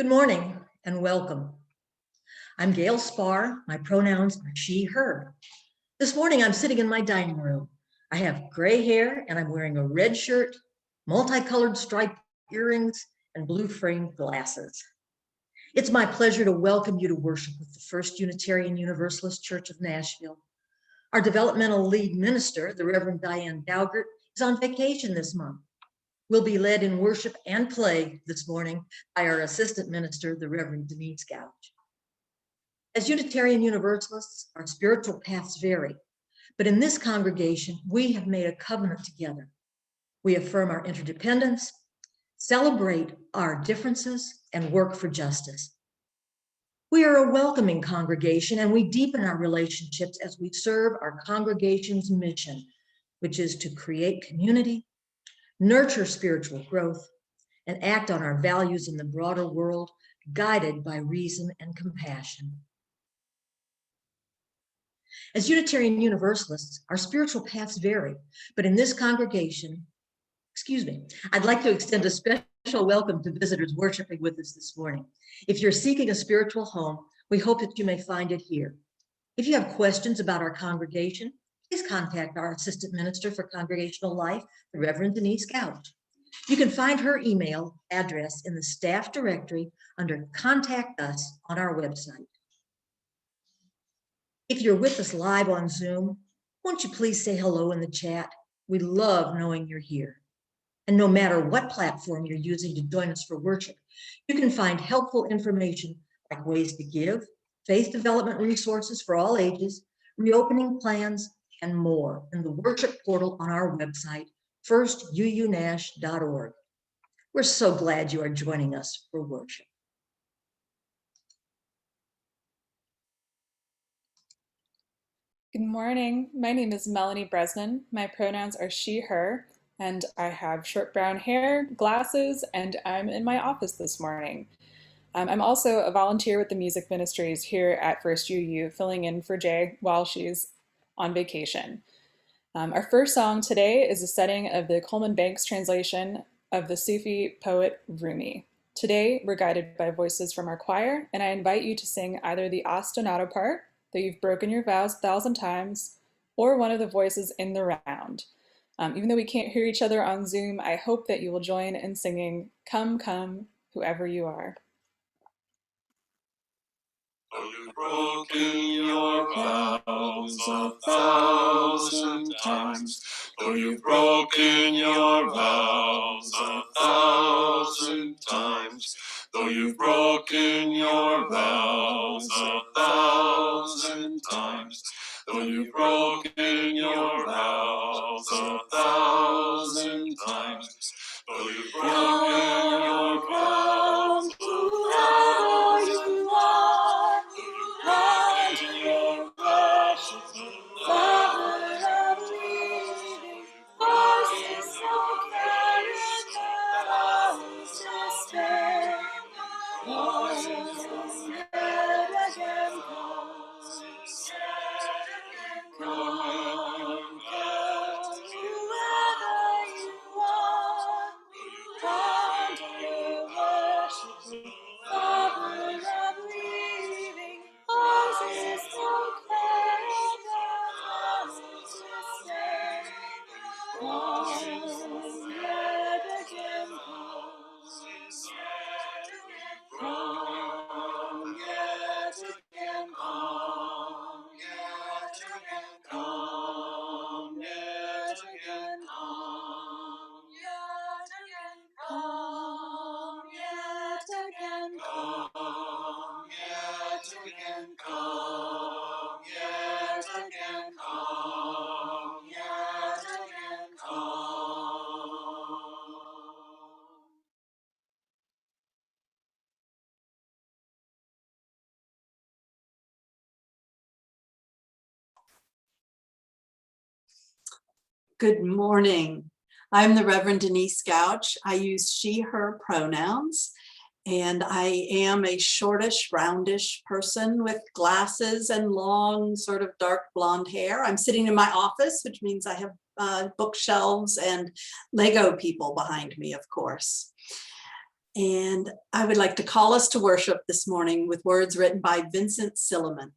Good morning and welcome. I'm Gail Spar. My pronouns are she, her. This morning I'm sitting in my dining room. I have gray hair and I'm wearing a red shirt, multicolored striped earrings, and blue framed glasses. It's my pleasure to welcome you to worship with the First Unitarian Universalist Church of Nashville. Our developmental lead minister, the Reverend Diane Daugert, is on vacation this month. We'll be led in worship and play this morning by our assistant minister, the Reverend Denise Gyauch. As Unitarian Universalists, our spiritual paths vary, but in this congregation, we have made a covenant together. We affirm our interdependence, celebrate our differences, and work for justice. We are a welcoming congregation, and we deepen our relationships as we serve our congregation's mission, which is to create community, nurture spiritual growth, and act on our values in the broader world, guided by reason and compassion. As Unitarian Universalists, our spiritual paths vary, but in this congregation, I'd like to extend a special welcome to visitors worshiping with us this morning. If you're seeking a spiritual home, we hope that you may find it here. If you have questions about our congregation, please contact our Assistant Minister for Congregational Life, the Reverend Denise Gyauch. You can find her email address in the staff directory under Contact Us on our website. If you're with us live on Zoom, won't you please say hello in the chat? We love knowing you're here. And no matter what platform you're using to join us for worship, you can find helpful information like ways to give, faith development resources for all ages, reopening plans, and more in the worship portal on our website, firstuunash.org. We're so glad you are joining us for worship. Good morning. My name is Melanie Bresnan. My pronouns are she, her, and I have short brown hair, glasses, and I'm in my office this morning. I'm also a volunteer with the music ministries here at First UU, filling in for Jay while she's on vacation. Our first song today is a setting of the Coleman Banks translation of the Sufi poet Rumi. Today, we're guided by voices from our choir, and I invite you to sing either the ostinato part, though you've broken your vows 1,000 times, or one of the voices in the round. Even though we can't hear each other on Zoom, I hope that you will join in singing Come, Come, Whoever You Are. Though you've broken your vows 1,000 times, though you've broken your vows 1,000 times, though you've broken your vows 1,000 times, though you've broken your vows 1,000 times, though you've broken your vows, whoever you are, run to your worship, Father of living, voices so carried that others to stand. Come, yet again come, whoever you are, run to your worship, Father of living, voices proclaim that others to stand. Come, yet again come, yet again come, yet again come, yet again come, yet again come, yet again come, yet again come, yet again come, yet again come. Good morning. I'm the Reverend Denise Gyauch. I use she, her pronouns, and I am a shortish, roundish person with glasses and long, sort of dark blonde hair. I'm sitting in my office, which means I have bookshelves and Lego people behind me, of course. And I would like to call us to worship this morning with words written by Vincent Silliman.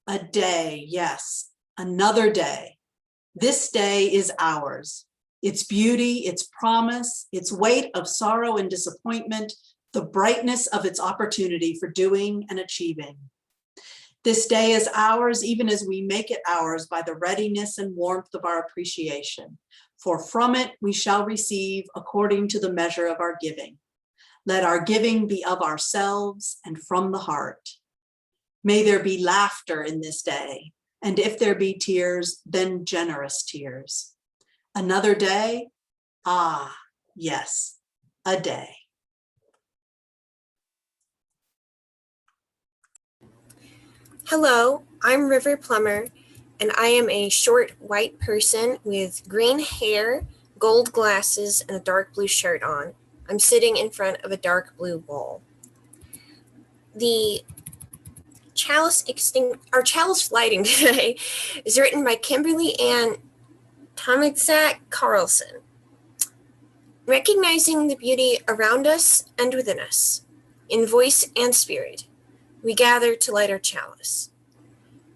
A day, yes, another day. This day is ours. Its beauty, its promise, its weight of sorrow and disappointment, the brightness of its opportunity for doing and achieving. This day is ours even as we make it ours by the readiness and warmth of our appreciation. For from it we shall receive according to the measure of our giving. Let our giving be of ourselves and from the heart. May there be laughter in this day, and if there be tears, then generous tears. Another day? Ah, yes, a day. Hello, I'm River Plummer, and I am a short white person with green hair, gold glasses, and a dark blue shirt on. I'm sitting in front of a dark blue bowl. Our chalice lighting today is written by Kimberly Ann Tomczak Carlson. Recognizing the beauty around us and within us, in voice and spirit, we gather to light our chalice.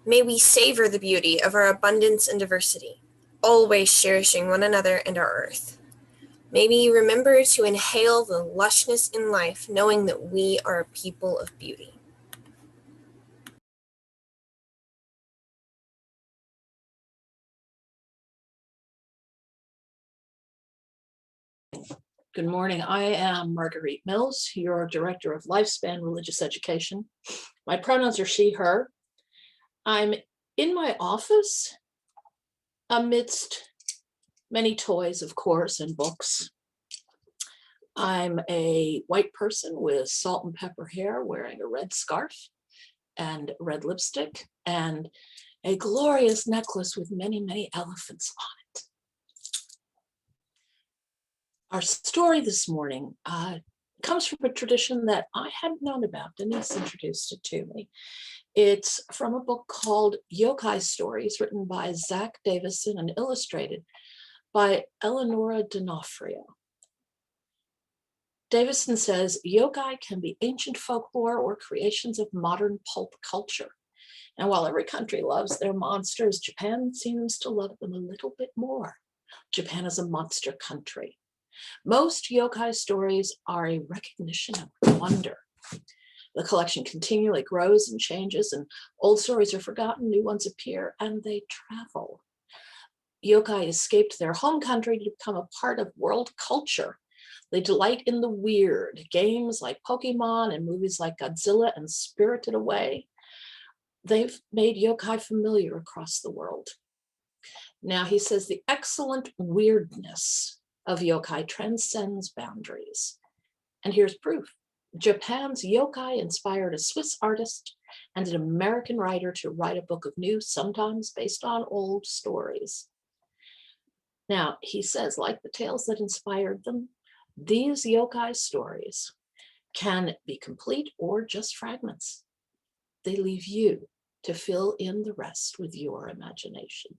May we savor the beauty of our abundance and diversity, always cherishing one another and our earth. May we remember to inhale the lushness in life, knowing that we are a people of beauty. Good morning. I am Marguerite Mills, your Director of Lifespan Religious Education. My pronouns are she, her. I'm in my office amidst many toys, of course, and books. I'm a white person with salt and pepper hair, wearing a red scarf and red lipstick, and a glorious necklace with many, many elephants on it. Our story this morning comes from a tradition that I hadn't known about. Denise introduced it to me. It's from a book called Yokai Stories, written by Zach Davison and illustrated by Eleonora D'Onofrio. Davison says, yokai can be ancient folklore or creations of modern pulp culture. And while every country loves their monsters, Japan seems to love them a little bit more. Japan is a monster country. Most yokai stories are a recognition of wonder. The collection continually grows and changes, and old stories are forgotten, new ones appear, and they travel. Yokai escaped their home country to become a part of world culture. They delight in the weird. Games like Pokemon and movies like Godzilla and Spirited Away, they've made yokai familiar across the world. Now, he says the excellent weirdness of yokai transcends boundaries. And here's proof. Japan's yokai inspired a Swiss artist and an American writer to write a book of new, sometimes based on old stories. Now, he says, like the tales that inspired them, these yokai stories can be complete or just fragments. They leave you to fill in the rest with your imagination.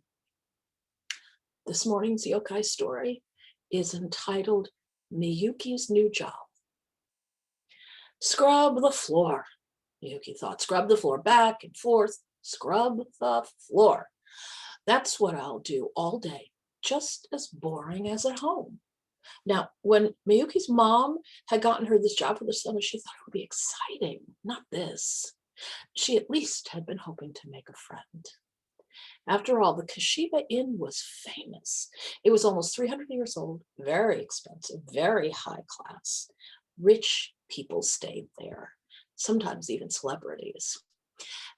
This morning's yokai story is entitled Miyuki's New Job. Scrub the floor, Miyuki thought. Scrub the floor back and forth, scrub the floor. That's what I'll do all day, just as boring as at home. Now, when Miyuki's mom had gotten her this job for the summer, she thought it would be exciting, not this. She at least had been hoping to make a friend. After all, the Kashiba Inn was famous. It was almost 300 years old, very expensive, very high class. Rich people stayed there, sometimes even celebrities.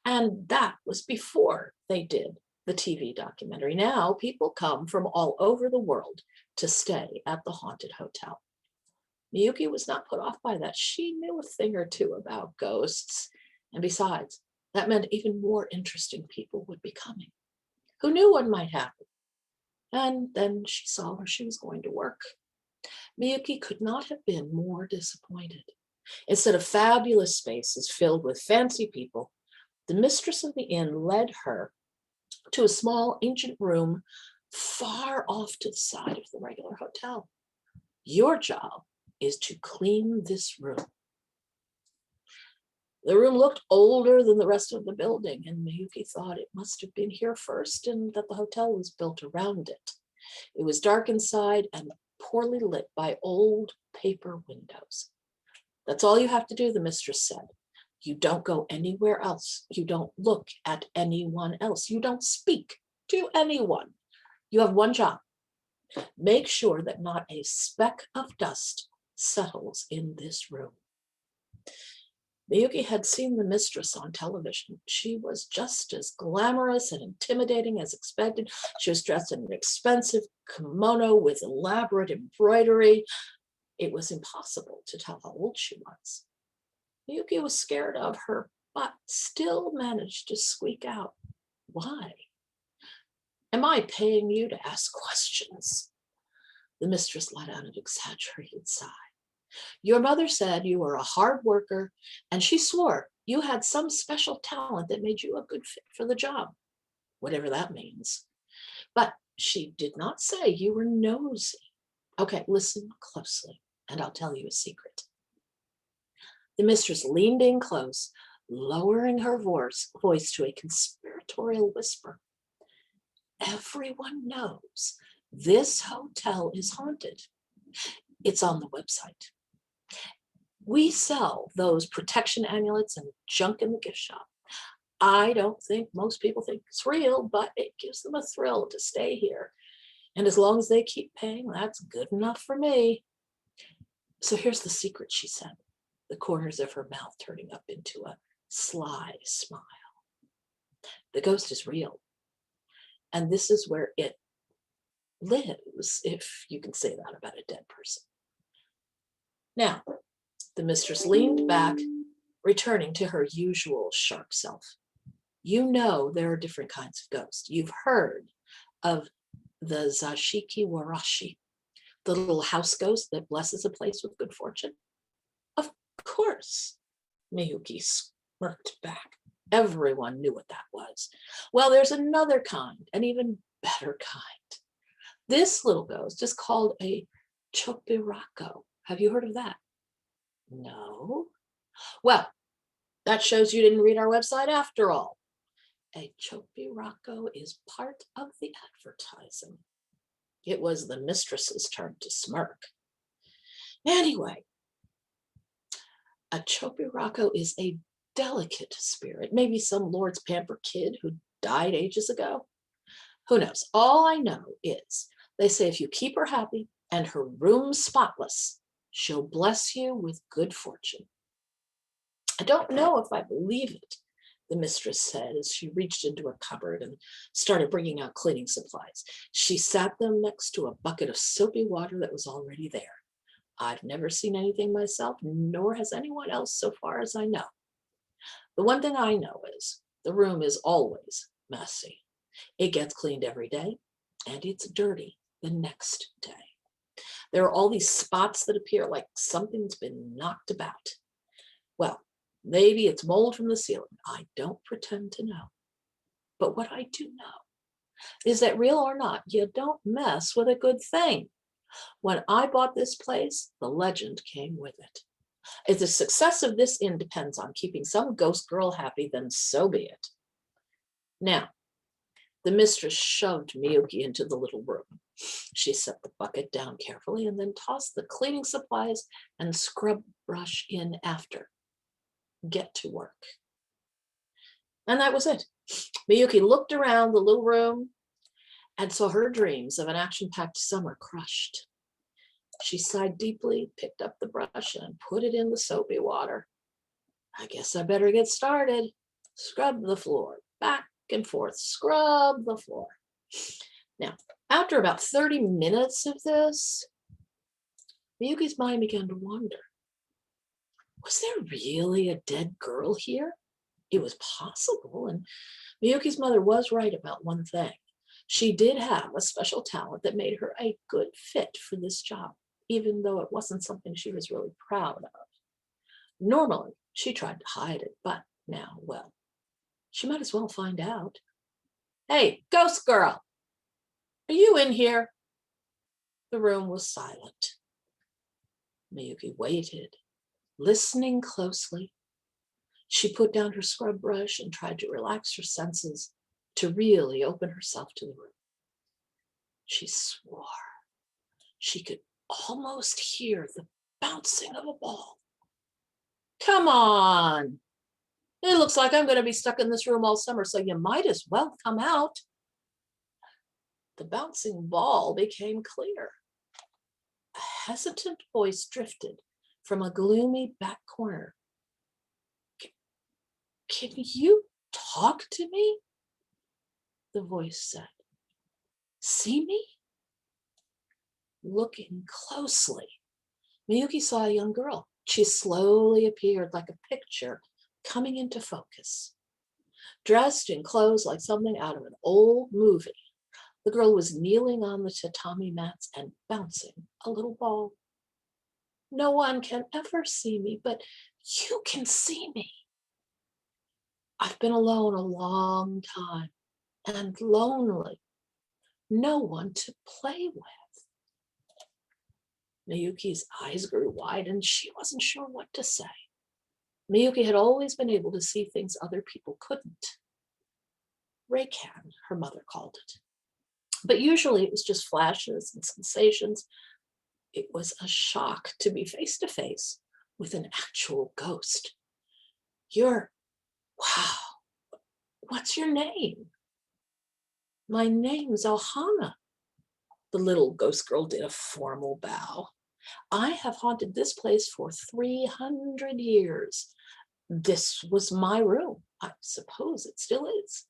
And that was before they did the TV documentary. Now people come from all over the world to stay at the haunted hotel. Miyuki was not put off by that. She knew a thing or two about ghosts. And besides, that meant even more interesting people would be coming. Who knew what might happen? And then she saw where she was going to work. Miyuki could not have been more disappointed. Instead of fabulous spaces filled with fancy people, the mistress of the inn led her to a small ancient room far off to the side of the regular hotel. Your job is to clean this room. The room looked older than the rest of the building, and Miyuki thought it must have been here first and that the hotel was built around it. It was dark inside and poorly lit by old paper windows. That's all you have to do, the mistress said. You don't go anywhere else. You don't look at anyone else. You don't speak to anyone. You have one job. Make sure that not a speck of dust settles in this room. Miyuki had seen the mistress on television. She was just as glamorous and intimidating as expected. She was dressed in an expensive kimono with elaborate embroidery. It was impossible to tell how old she was. Miyuki was scared of her, but still managed to squeak out, "Why? Am I paying you to ask questions?" The mistress let out an exaggerated sigh. "Your mother said you were a hard worker, and she swore you had some special talent that made you a good fit for the job, whatever that means. But she did not say you were nosy. Okay, listen closely, and I'll tell you a secret." The mistress leaned in close, lowering her voice to a conspiratorial whisper. "Everyone knows this hotel is haunted. It's on the website. We sell those protection amulets and junk in the gift shop. I don't think most people think it's real, but it gives them a thrill to stay here. And as long as they keep paying, that's good enough for me. So here's the secret," she said, the corners of her mouth turning up into a sly smile. "The ghost is real. And this is where it lives, if you can say that about a dead person." Now, the mistress leaned back, returning to her usual sharp self. "You know there are different kinds of ghosts. You've heard of the Zashiki Warashi, the little house ghost that blesses a place with good fortune?" "Of course," Miyuki smirked back. Everyone knew what that was. "Well, there's another kind, an even better kind. This little ghost is called a chopirako. Have you heard of that?" "No." "Well, that shows you didn't read our website after all. A chopirako is part of the advertising." It was the mistress's turn to smirk. "Anyway, a chopirako is a delicate spirit, maybe some lord's pampered kid who died ages ago. Who knows? All I know is they say if you keep her happy and her room spotless, she'll bless you with good fortune." "I don't know if I believe it," the mistress said as she reached into her cupboard and started bringing out cleaning supplies. She sat them next to a bucket of soapy water that was already there. "I've never seen anything myself, nor has anyone else so far as I know. The one thing I know is the room is always messy. It gets cleaned every day, and it's dirty the next day. There are all these spots that appear like something's been knocked about. Well, maybe it's mold from the ceiling. I don't pretend to know. But what I do know is that, real or not, you don't mess with a good thing. When I bought this place, the legend came with it. If the success of this inn depends on keeping some ghost girl happy, then so be it." Now, the mistress shoved Miyuki into the little room. She set the bucket down carefully and then tossed the cleaning supplies and scrub brush in after. "Get to work." And that was it. Miyuki looked around the little room and saw her dreams of an action-packed summer crushed. She sighed deeply, picked up the brush, and put it in the soapy water. "I guess I better get started. Scrub the floor, back and forth, scrub the floor." Now, after about 30 minutes of this, Miyuki's mind began to wander. Was there really a dead girl here? It was possible, and Miyuki's mother was right about one thing. She did have a special talent that made her a good fit for this job, even though it wasn't something she was really proud of. Normally, she tried to hide it, but now, well, she might as well find out. "Hey, ghost girl, are you in here?" The room was silent. Miyuki waited, listening closely. She put down her scrub brush and tried to relax her senses to really open herself to the room. She swore she could almost hear the bouncing of a ball. Come on. It looks like I'm going to be stuck in this room all summer, so you might as well come out. The bouncing ball became clear. A hesitant voice drifted from a gloomy back corner. Can you talk to me? The voice said. See me? Looking closely, Miyuki saw a young girl. She slowly appeared like a picture coming into focus. Dressed in clothes like something out of an old movie, the girl was kneeling on the tatami mats and bouncing a little ball. No one can ever see me, but you can see me. I've been alone a long time and lonely. No one to play with. Miyuki's eyes grew wide and she wasn't sure what to say. Miyuki had always been able to see things other people couldn't. Reikan, her mother called it. But usually it was just flashes and sensations. It was a shock to be face to face with an actual ghost. Wow, what's your name? My name's Ohana. The little ghost girl did a formal bow. I have haunted this place for 300 years. This was my room. I suppose it still is.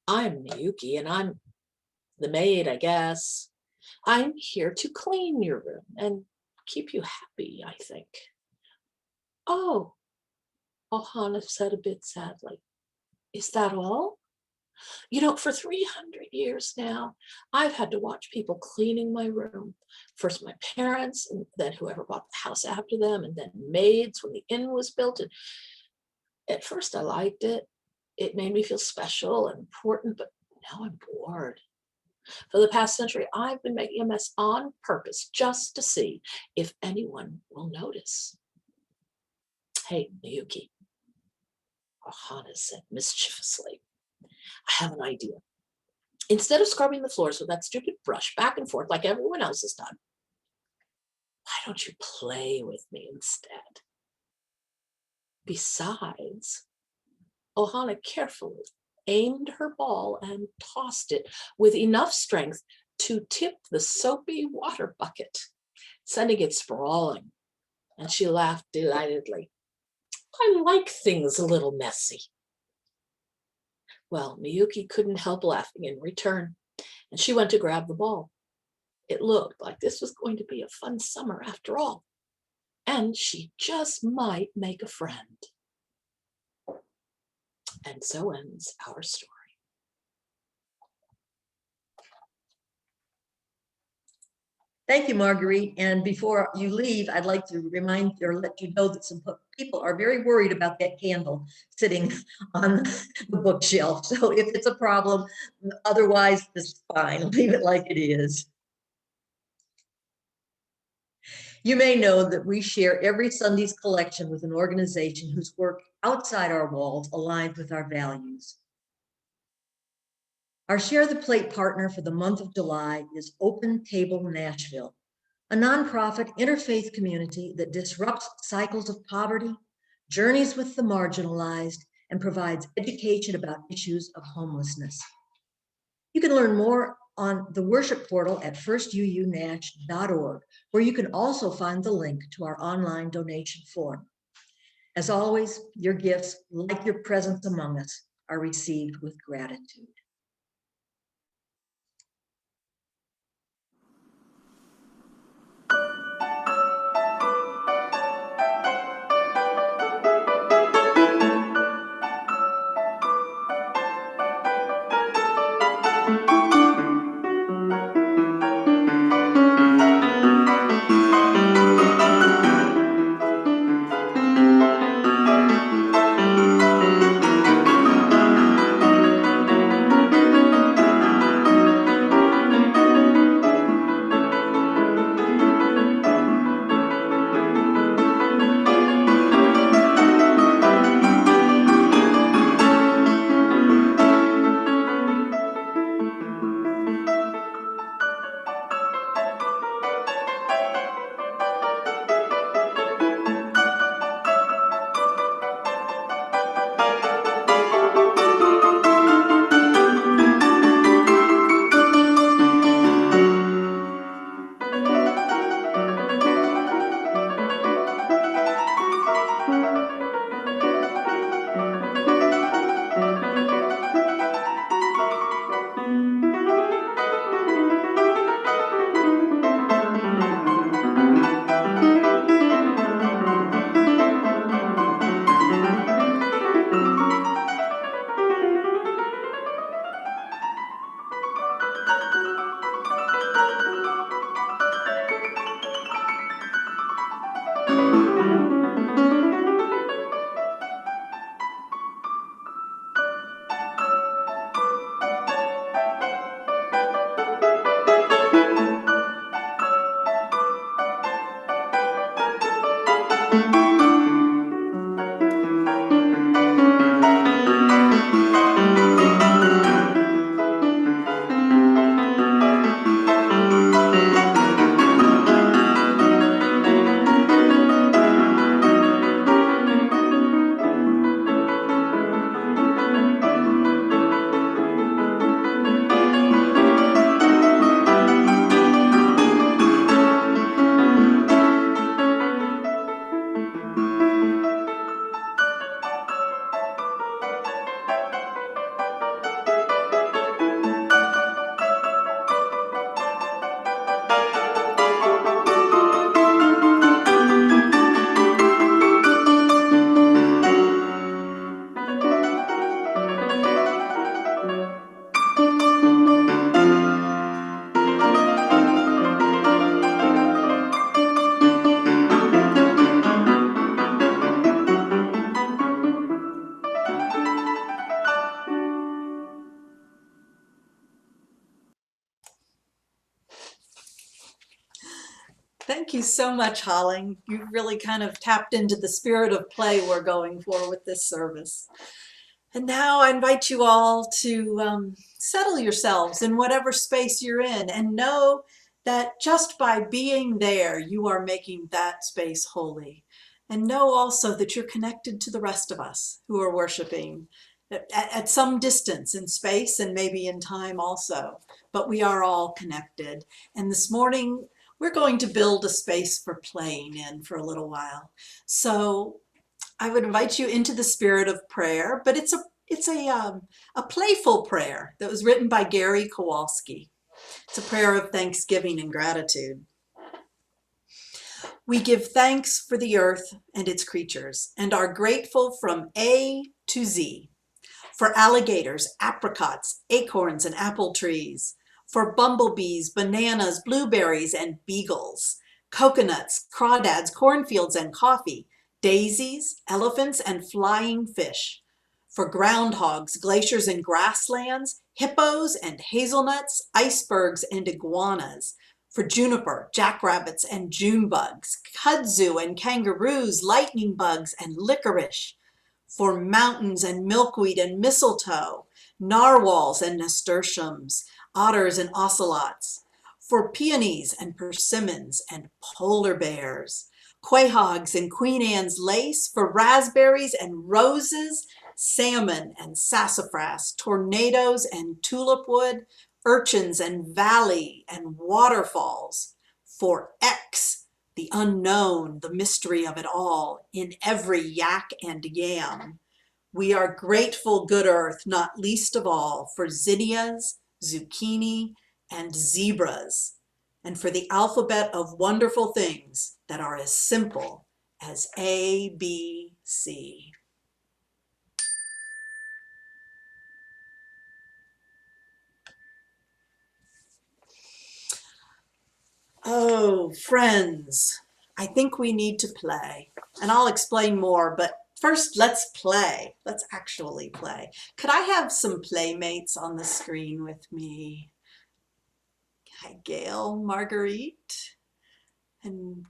I'm Miyuki and I'm the maid, I guess. I'm here to clean your room and keep you happy, I think. Oh, Ohana said a bit sadly. Is that all? You know, for 300 years now, I've had to watch people cleaning my room. First my parents, and then whoever bought the house after them, and then maids when the inn was built. And at first I liked it. It made me feel special and important, but now I'm bored. For the past century, I've been making a mess on purpose just to see if anyone will notice. Hey, Miyuki, Ohana said mischievously. I have an idea. Instead of scrubbing the floors with that stupid brush back and forth like everyone else has done, why don't you play with me instead? Besides, Ohana carefully aimed her ball and tossed it with enough strength to tip the soapy water bucket, sending it sprawling. And she laughed delightedly. I like things a little messy. Well, Miyuki couldn't help laughing in return, and she went to grab the ball. It looked like this was going to be a fun summer after all, and she just might make a friend. And so ends our story. Thank you, Marguerite. And before you leave, I'd like to remind or let you know that some people are very worried about that candle sitting on the bookshelf. So if it's a problem, otherwise it's fine. Leave it like it is. You may know that we share every Sunday's collection with an organization whose work outside our walls aligns with our values. Our Share the Plate partner for the month of July is Open Table Nashville, a nonprofit interfaith community that disrupts cycles of poverty, journeys with the marginalized, and provides education about issues of homelessness. You can learn more on the worship portal at firstuunash.org, where you can also find the link to our online donation form. As always, your gifts, like your presence among us, are received with gratitude. Thank you so much, Holling. You've really kind of tapped into the spirit of play we're going for with this service. And now I invite you all to settle yourselves in whatever space you're in and know that just by being there, you are making that space holy. And know also that you're connected to the rest of us who are worshiping at some distance in space and maybe in time also. But we are all connected. And this morning, we're going to build a space for playing in for a little while. So I would invite you into the spirit of prayer, but it's a playful prayer that was written by Gary Kowalski. It's a prayer of thanksgiving and gratitude. We give thanks for the earth and its creatures and are grateful from A to Z, for alligators, apricots, acorns, and apple trees, for bumblebees, bananas, blueberries, and beagles, coconuts, crawdads, cornfields, and coffee, daisies, elephants, and flying fish, for groundhogs, glaciers, and grasslands, hippos and hazelnuts, icebergs, and iguanas, for juniper, jackrabbits, and June bugs, kudzu and kangaroos, lightning bugs, and licorice, for mountains and milkweed and mistletoe, narwhals and nasturtiums, otters and ocelots, for peonies and persimmons and polar bears, quahogs and Queen Anne's lace, for raspberries and roses, salmon and sassafras, tornadoes and tulip wood, urchins and valley and waterfalls, for X, the unknown, the mystery of it all, in every yak and yam. We are grateful, good earth, not least of all, for zinnias, zucchini, and zebras, and for the alphabet of wonderful things that are as simple as A, B, C. Oh, friends, I think we need to play, and I'll explain more, but first let's play. Let's actually play. Could I have some playmates on the screen with me? Hi, Gail, Marguerite, and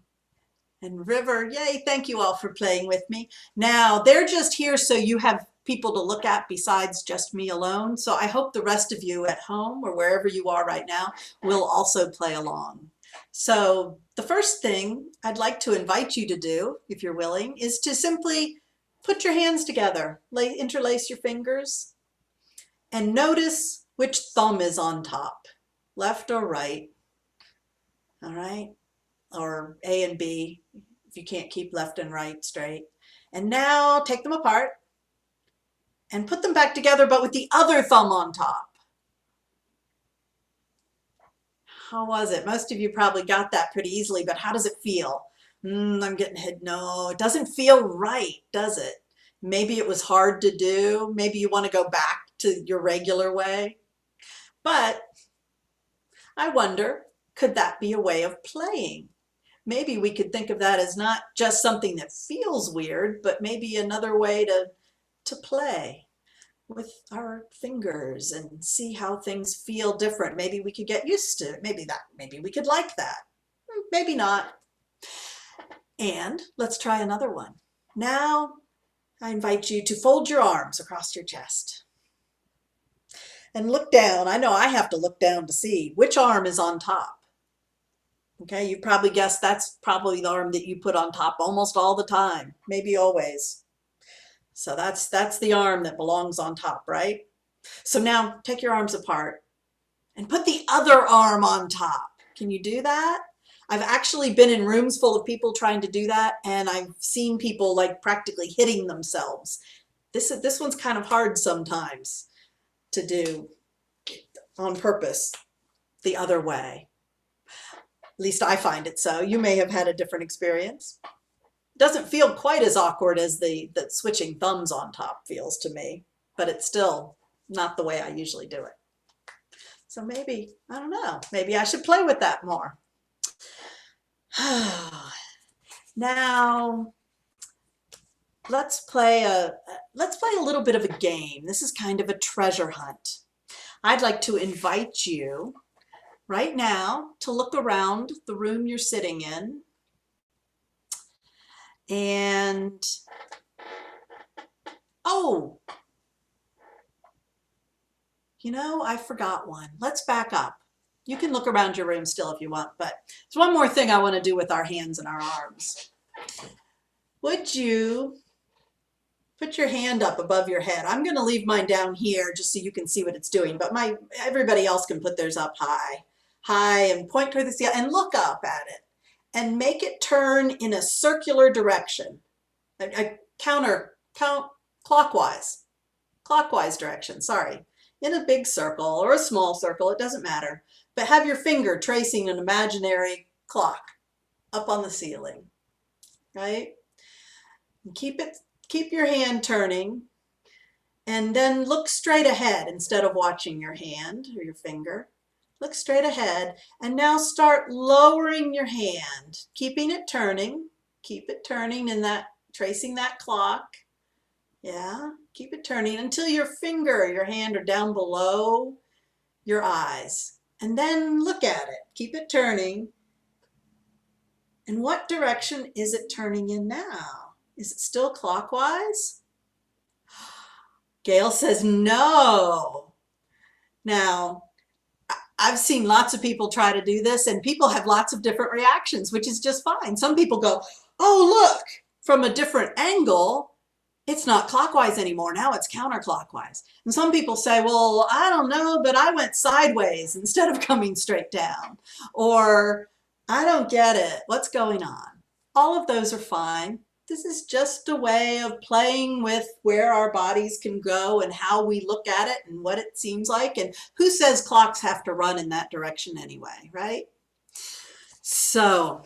River. Yay, thank you all for playing with me. Now, they're just here so you have people to look at besides just me alone. So I hope the rest of you at home or wherever you are right now will also play along. So the first thing I'd like to invite you to do, if you're willing, is to simply put your hands together, interlace your fingers, and notice which thumb is on top, left or right, all right? Or A and B, if you can't keep left and right straight. And now take them apart and put them back together, but with the other thumb on top. How was it? Most of you probably got that pretty easily, but how does it feel? I'm getting head. No, it doesn't feel right, does it? Maybe it was hard to do. Maybe you want to go back to your regular way. But I wonder, could that be a way of playing? Maybe we could think of that as not just something that feels weird, but maybe another way to play with our fingers and see how things feel different. Maybe we could get used to it. Maybe we could like that. Maybe not. And let's try another one. Now I invite you to fold your arms across your chest and look down. I know I have to look down to see which arm is on top. Okay, you probably guessed that's probably the arm that you put on top almost all the time, maybe always. So that's the arm that belongs on top, right? So now take your arms apart and put the other arm on top. Can you do that? I've actually been in rooms full of people trying to do that, and I've seen people like practically hitting themselves. This one's kind of hard sometimes to do on purpose the other way. At least I find it so. You may have had a different experience. Doesn't feel quite as awkward as the switching thumbs on top feels to me, but it's still not the way I usually do it. So maybe, I don't know, maybe I should play with that more. Now, let's play a little bit of a game. This is kind of a treasure hunt. I'd like to invite you right now to look around the room you're sitting in And, oh, you know, I forgot one. Let's back up. You can look around your room still if you want, but there's one more thing I want to do with our hands and our arms. Would you put your hand up above your head? I'm going to leave mine down here just so you can see what it's doing, but everybody else can put theirs up high, and point toward the sky and look up at it and make it turn in a circular direction, clockwise direction, sorry, in a big circle or a small circle, it doesn't matter, but have your finger tracing an imaginary clock up on the ceiling, right? And keep your hand turning, and then look straight ahead instead of watching your hand or your finger. Look straight ahead, and now start lowering your hand, keeping it turning. Keep it turning in that, tracing that clock. Yeah, keep it turning until your finger, your hand are down below your eyes. And then look at it. Keep it turning. And what direction is it turning in now? Is it still clockwise? Gail says no. Now, I've seen lots of people try to do this, and people have lots of different reactions, which is just fine. Some people go, oh, look, from a different angle, it's not clockwise anymore. Now it's counterclockwise. And some people say, well, I don't know, but I went sideways instead of coming straight down. Or I don't get it. What's going on? All of those are fine. This is just a way of playing with where our bodies can go and how we look at it and what it seems like. And who says clocks have to run in that direction anyway, right? So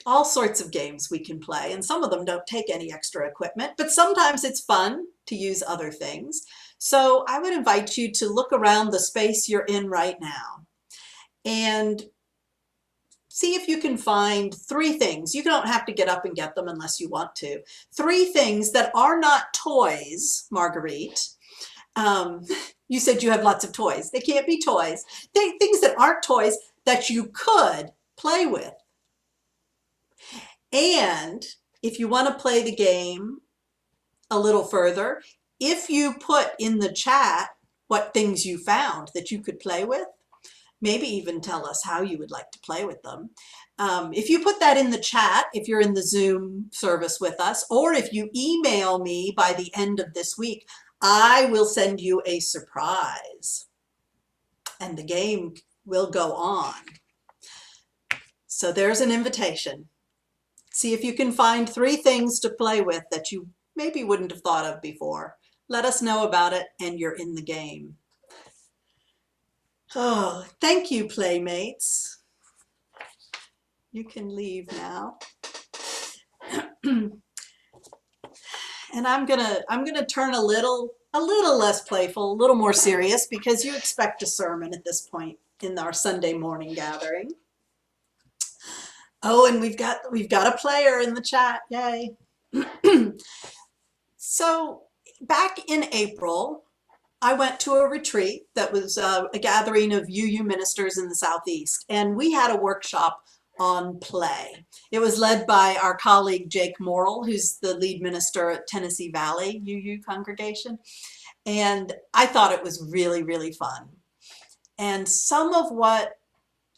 all sorts of games we can play, and some of them don't take any extra equipment, but sometimes it's fun to use other things. So I would invite you to look around the space you're in right now and see if you can find 3 things. You don't have to get up and get them unless you want to. 3 things that are not toys, Marguerite. You said you have lots of toys. They can't be toys. Things that aren't toys that you could play with. And if you want to play the game a little further, if you put in the chat what things you found that you could play with, maybe even tell us how you would like to play with them. If you put that in the chat, if you're in the Zoom service with us, or if you email me by the end of this week, I will send you a surprise and the game will go on. So there's an invitation. See if you can find 3 things to play with that you maybe wouldn't have thought of before. Let us know about it and you're in the game. Oh, thank you, playmates. You can leave now. And I'm gonna turn a little less playful, a little more serious, because you expect a sermon at this point in our Sunday morning gathering. Oh, and we've got a player in the chat. Yay. So back in April, I went to a retreat that was a gathering of UU ministers in the Southeast, and we had a workshop on play. It was led by our colleague Jake Morrill, who's the lead minister at Tennessee Valley UU congregation, and I thought it was really, really fun. And some of what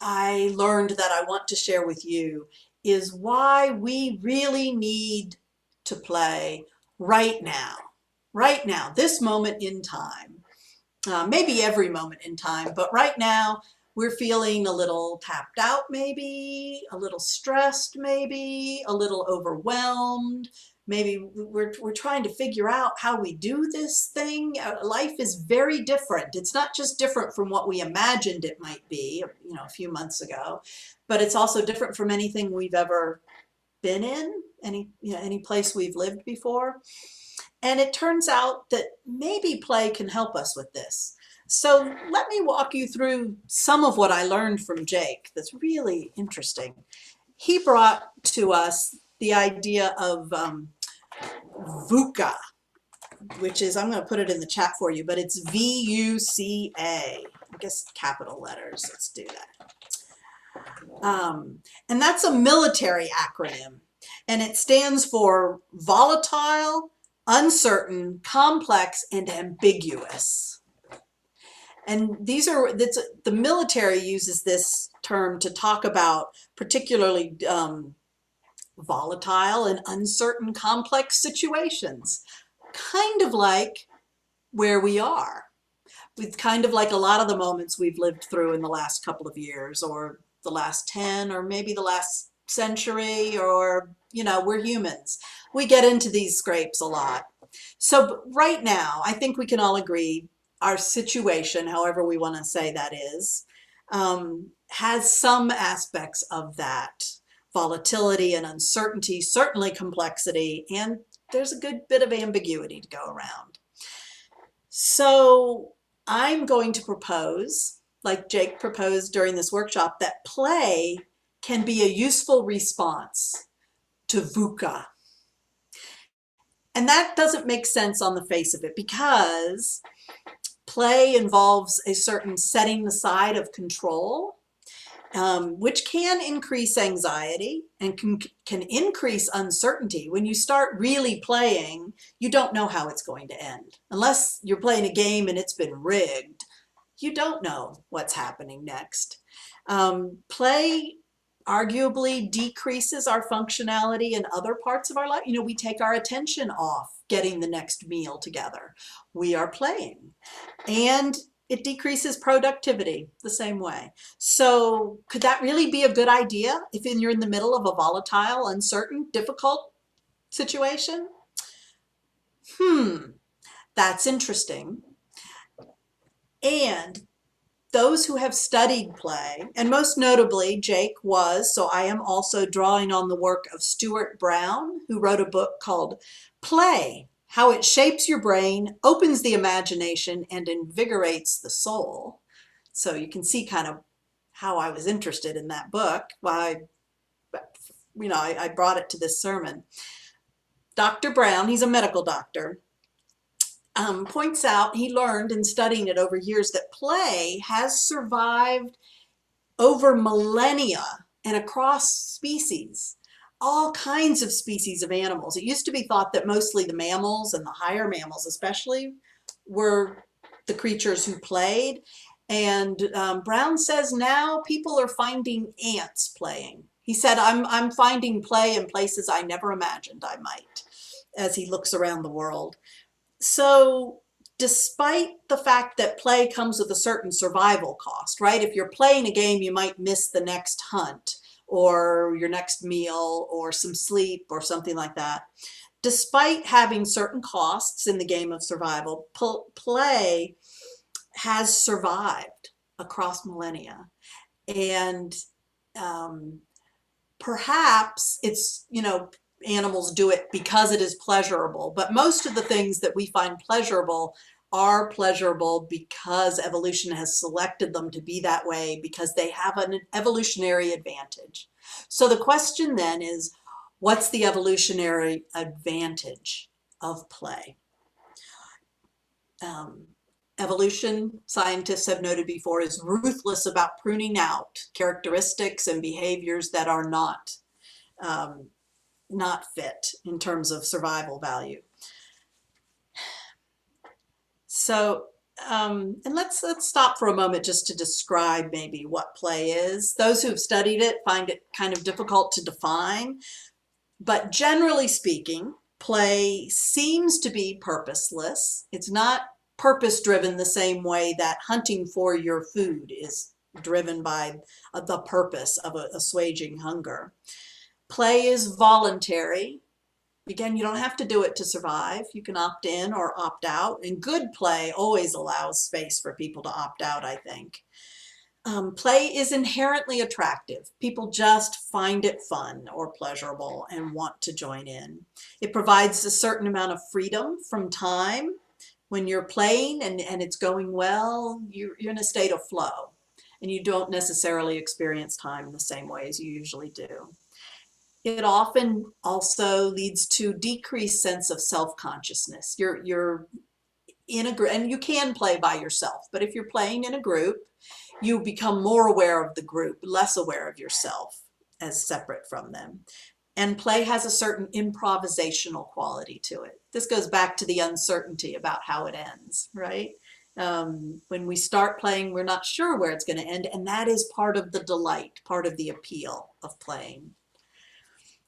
I learned that I want to share with you is why we really need to play right now, this moment in time. Maybe every moment in time, but right now we're feeling a little tapped out, maybe a little stressed, maybe a little overwhelmed. Maybe we're trying to figure out how we do this thing. Life is very different. It's not just different from what we imagined it might be, a few months ago, but it's also different from anything we've ever been in, any place we've lived before. And it turns out that maybe play can help us with this. So let me walk you through some of what I learned from Jake that's really interesting. He brought to us the idea of VUCA, which is, I'm going to put it in the chat for you, but it's VUCA. I guess capital letters. Let's do that. And that's a military acronym. and it stands for volatile, uncertain, complex, and ambiguous. And the military uses this term to talk about particularly volatile and uncertain, complex situations, kind of like where we are. With kind of like a lot of the moments we've lived through in the last couple of years, or the last 10, or maybe the last century, or, we're humans. We get into these scrapes a lot. So right now, I think we can all agree our situation, however we want to say that is, has some aspects of that volatility and uncertainty, certainly complexity, and there's a good bit of ambiguity to go around. So I'm going to propose, like Jake proposed during this workshop, that play can be a useful response to VUCA. And that doesn't make sense on the face of it, because play involves a certain setting aside of control, which can increase anxiety and can increase uncertainty. When you start really playing, you don't know how it's going to end. Unless you're playing a game and it's been rigged, you don't know what's happening next. Play arguably decreases our functionality in other parts of our life. We take our attention off getting the next meal together. We are playing. And it decreases productivity the same way. So could that really be a good idea if you're in the middle of a volatile, uncertain, difficult situation? That's interesting. And those who have studied play, and most notably Jake was, so I am also drawing on the work of Stuart Brown, who wrote a book called Play: How It Shapes Your Brain, Opens the Imagination, and Invigorates the Soul. So you can see kind of how I was interested in that book, why I brought it to this sermon. Dr. Brown, he's a medical doctor, points out he learned in studying it over years that play has survived over millennia and across species, all kinds of species of animals. It used to be thought that mostly the mammals, and the higher mammals especially, were the creatures who played. And Brown says now people are finding ants playing. He said, I'm finding play in places I never imagined I might, as he looks around the world. So despite the fact that play comes with a certain survival cost, right? If you're playing a game, you might miss the next hunt or your next meal or some sleep or something like that. Despite having certain costs in the game of survival, play has survived across millennia. And perhaps it's, animals do it because it is pleasurable, but most of the things that we find pleasurable are pleasurable because evolution has selected them to be that way, because they have an evolutionary advantage. So the question then is, what's the evolutionary advantage of play? Evolution, scientists have noted before, is ruthless about pruning out characteristics and behaviors that are not fit in terms of survival value. So, and let's stop for a moment just to describe maybe what play is. Those who have studied it find it kind of difficult to define, but generally speaking, play seems to be purposeless. It's not purpose-driven the same way that hunting for your food is driven by the purpose of assuaging hunger. Play is voluntary. Again, you don't have to do it to survive. You can opt in or opt out, and good play always allows space for people to opt out, I think. Play is inherently attractive. People just find it fun or pleasurable and want to join in. It provides a certain amount of freedom from time. When you're playing and it's going well, you're in a state of flow, and you don't necessarily experience time the same way as you usually do. It often also leads to decreased sense of self-consciousness. You're in a group, and you can play by yourself, but if you're playing in a group, you become more aware of the group, less aware of yourself as separate from them. And play has a certain improvisational quality to it. This goes back to the uncertainty about how it ends, right? When we start playing, we're not sure where it's going to end, and that is part of the delight, part of the appeal of playing.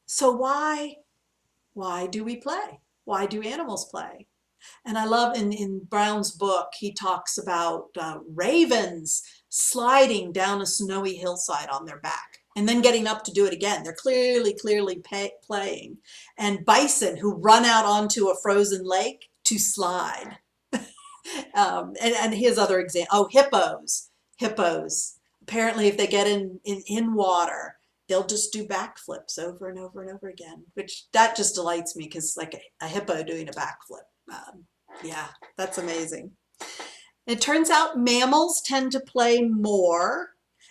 So why do we play? Why do animals play? And I love in Brown's book, he talks about ravens sliding down a snowy hillside on their back and then getting up to do it again. They're clearly playing. And bison who run out onto a frozen lake to slide. And his other example, oh, hippos. Apparently, if they get in water, they'll just do backflips over and over and over again, which that just delights me because like a hippo doing a backflip. Yeah, that's amazing. It turns out mammals tend to play more,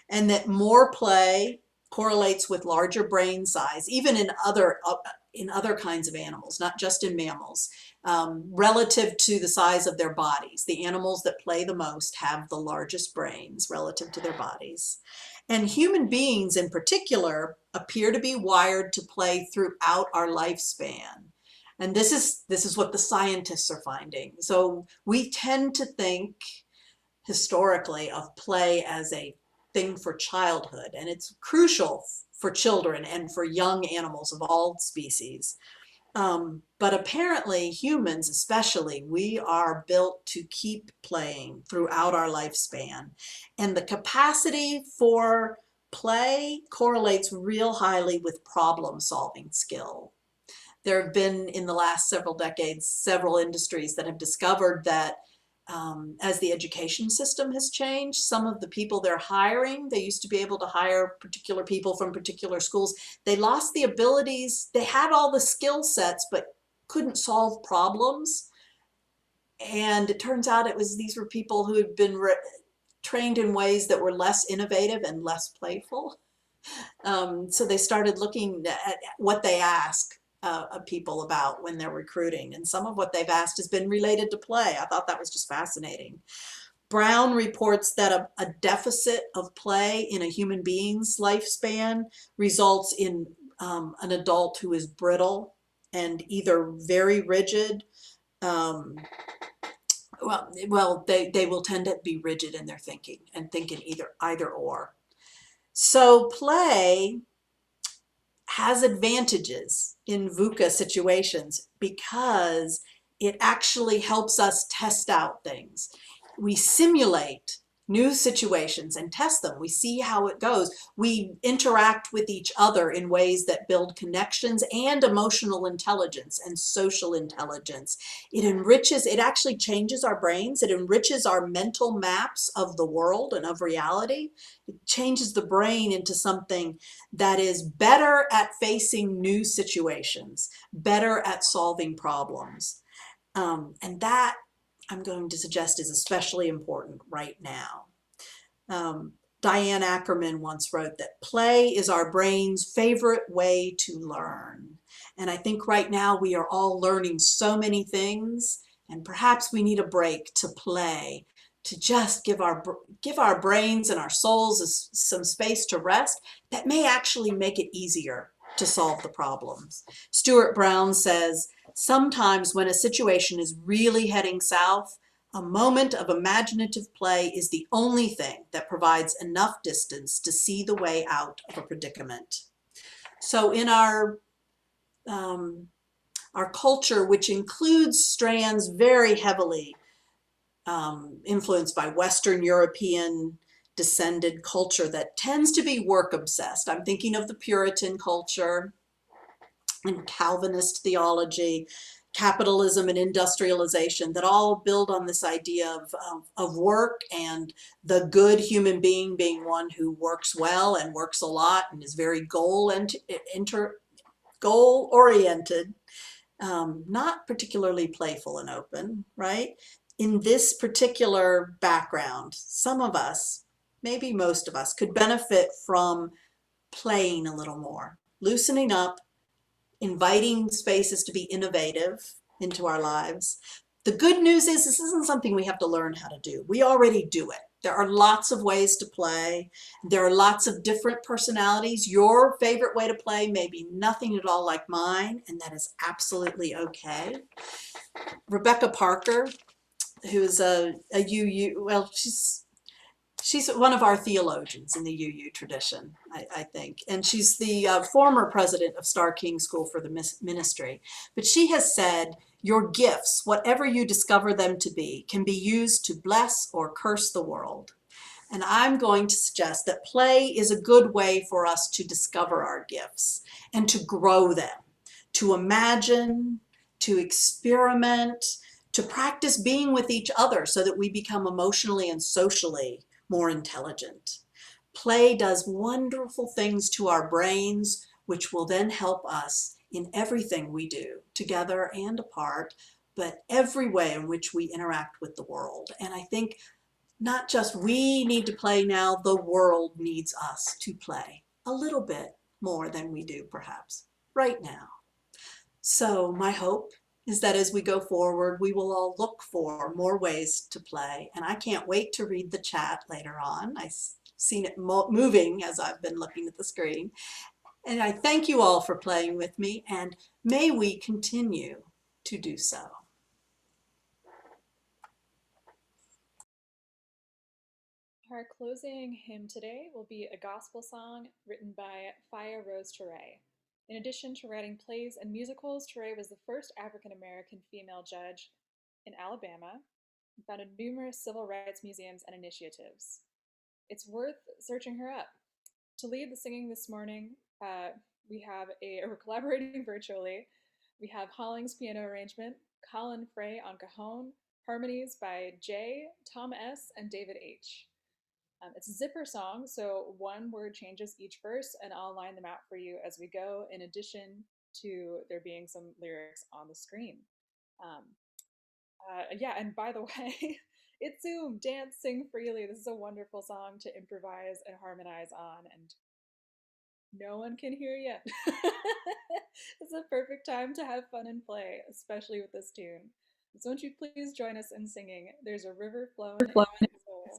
and that more play correlates with larger brain size, even in other kinds of animals, not just in mammals, relative to the size of their bodies. The animals that play the most have the largest brains relative to their bodies. And human beings in particular appear to be wired to play throughout our lifespan. And this is what the scientists are finding. So we tend to think historically of play as a thing for childhood, and it's crucial for children and for young animals of all species. But apparently humans especially, we are built to keep playing throughout our lifespan. And the capacity for play correlates real highly with problem solving skill. There have been in the last several decades, several industries that have discovered that as the education system has changed, some of the people they're hiring, they used to be able to hire particular people from particular schools. They lost the abilities, they had all the skill sets, but couldn't solve problems. And it turns out these were people who had been trained in ways that were less innovative and less playful. So they started looking at what they ask of people about when they're recruiting, and some of what they've asked has been related to play. I thought that was just fascinating. Brown reports that a deficit of play in a human being's lifespan results in an adult who is brittle and either very rigid. Well, they will tend to be rigid in their thinking and think in either or. So play has advantages in VUCA situations because it actually helps us test out things. We simulate new situations and test them. We see how it goes. We interact with each other in ways that build connections and emotional intelligence and social intelligence. It actually changes our brains. It enriches our mental maps of the world and of reality. It changes the brain into something that is better at facing new situations, better at solving problems. And that, I'm going to suggest, is especially important right now. Diane Ackerman once wrote that play is our brain's favorite way to learn. And I think right now we are all learning so many things, and perhaps we need a break to play, to just give our brains and our souls some space to rest. That may actually make it easier to solve the problems. Stuart Brown says, sometimes when a situation is really heading south, a moment of imaginative play is the only thing that provides enough distance to see the way out of a predicament. So in our culture, which includes strands very heavily influenced by Western European descended culture that tends to be work obsessed. I'm thinking of the Puritan culture and Calvinist theology, capitalism and industrialization, that all build on this idea of work and the good human being being one who works well and works a lot and is very goal-oriented, not particularly playful and open, right? In this particular background, some of us, maybe most of us, could benefit from playing a little more, loosening up, inviting spaces to be innovative into our lives, The good news is this isn't something we have to learn how to do. We already do it. There are lots of ways to play. There are lots of different personalities. Your favorite way to play may be nothing at all like mine, and that is absolutely okay. Rebecca Parker, who's a UU, well, she's one of our theologians in the UU tradition, I think. And she's the former president of Star King School for the Ministry. But she has said, your gifts, whatever you discover them to be, can be used to bless or curse the world. And I'm going to suggest that play is a good way for us to discover our gifts and to grow them, to imagine, to experiment, to practice being with each other so that we become emotionally and socially more intelligent. Play does wonderful things to our brains, which will then help us in everything we do, together and apart, but every way in which we interact with the world. And I think not just we need to play now, the world needs us to play a little bit more than we do perhaps right now. So my hope is that as we go forward, we will all look for more ways to play. And I can't wait to read the chat later on. I've seen it moving as I've been looking at the screen. And I thank you all for playing with me, and may we continue to do so. Our closing hymn today will be a gospel song written by Faya Rose Touré. In addition to writing plays and musicals, Touré was the first African-American female judge in Alabama and founded numerous civil rights museums and initiatives. It's worth searching her up. To lead the singing this morning, we're collaborating virtually. We have Hollings piano arrangement, Colin Frey on cajon, harmonies by Jay, Tom S., and David H. It's a zipper song, so one word changes each verse, and I'll line them out for you as we go, in addition to there being some lyrics on the screen. And by the way, it's Zoom, dance, sing freely. This is a wonderful song to improvise and harmonize on, and no one can hear you. It's a perfect time to have fun and play, especially with this tune. So won't you please join us in singing There's a River Flowing in My Soul.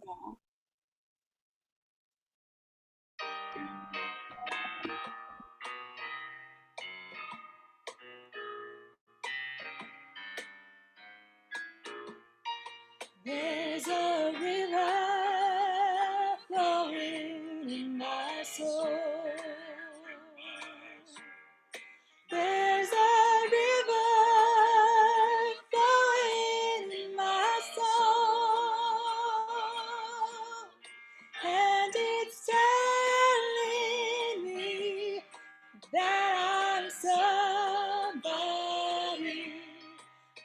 There's a river flowing in my soul. There's a river flowing in my soul, and it's telling me that I'm somebody.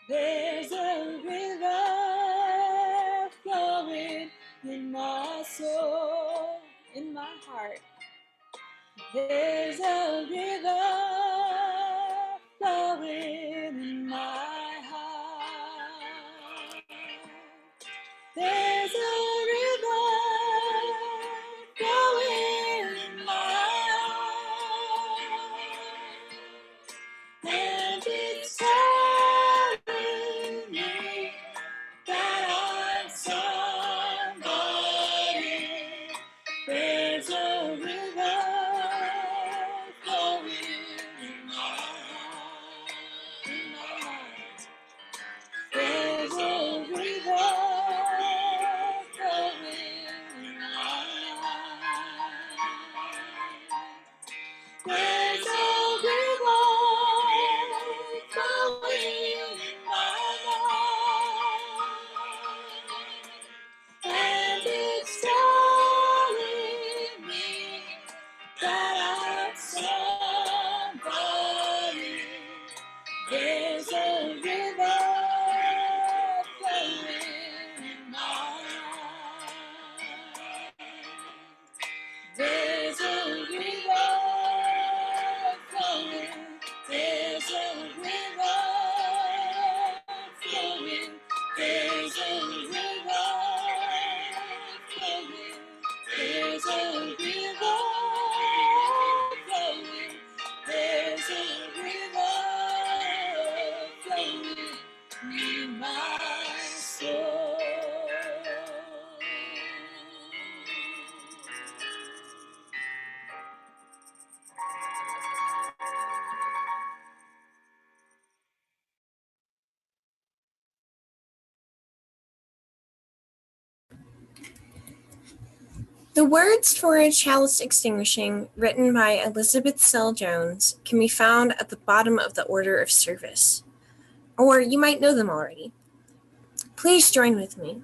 There's a river flowing in my soul, in my heart. There's a river flowing in my heart. There's a river flowing in my heart, and it's telling me that I'm somebody. There's a river flowing in my heart, in my mind. There's a river The words for a chalice extinguishing, written by Elizabeth Sell Jones, can be found at the bottom of the order of service. Or you might know them already. Please join with me.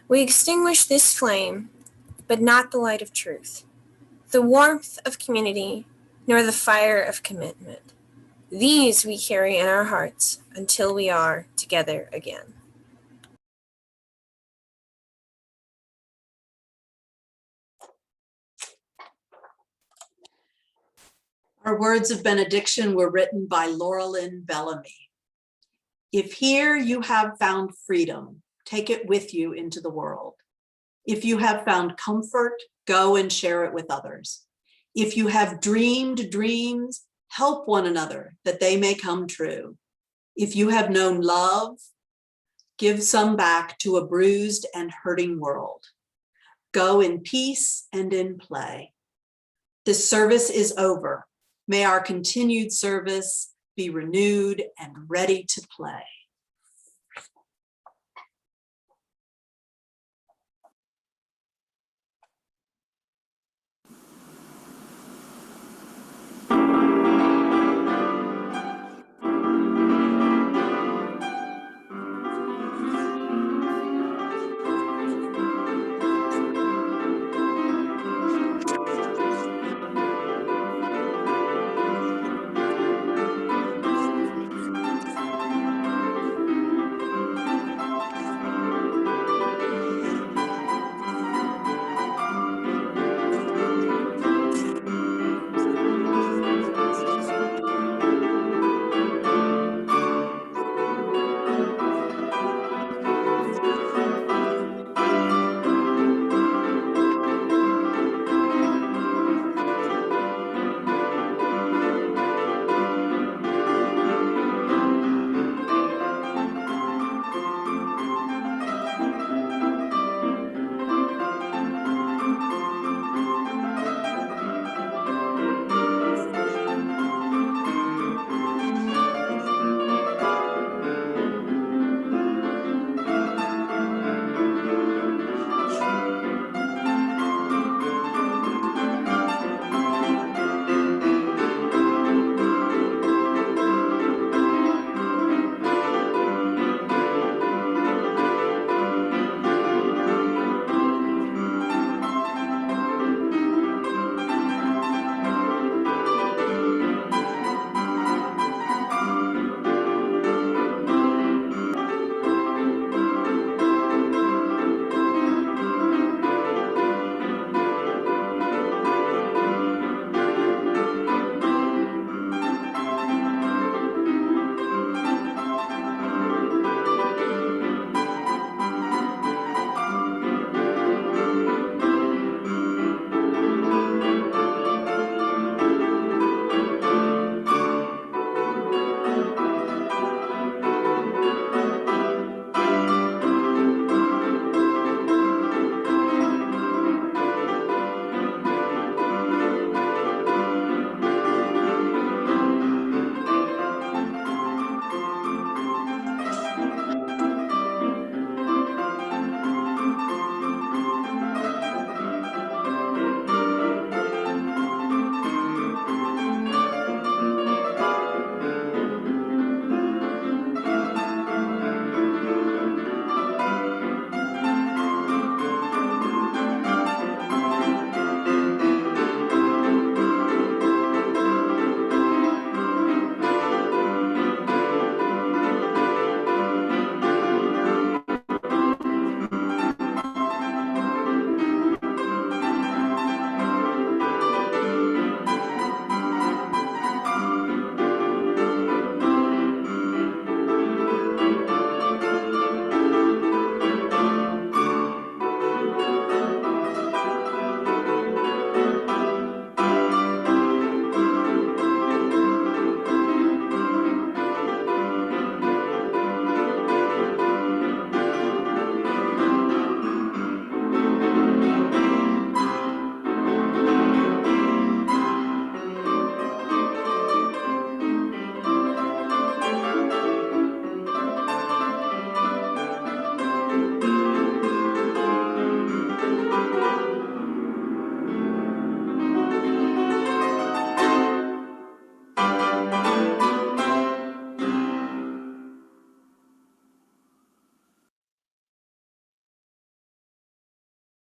We extinguish this flame, but not the light of truth, the warmth of community, nor the fire of commitment. These we carry in our hearts until we are together again. Our words of benediction were written by Laurelyn Bellamy. If here you have found freedom, take it with you into the world. If you have found comfort, go and share it with others. If you have dreamed dreams, help one another that they may come true. If you have known love, give some back to a bruised and hurting world. Go in peace and in play. This service is over. May our continued service be renewed and ready to play.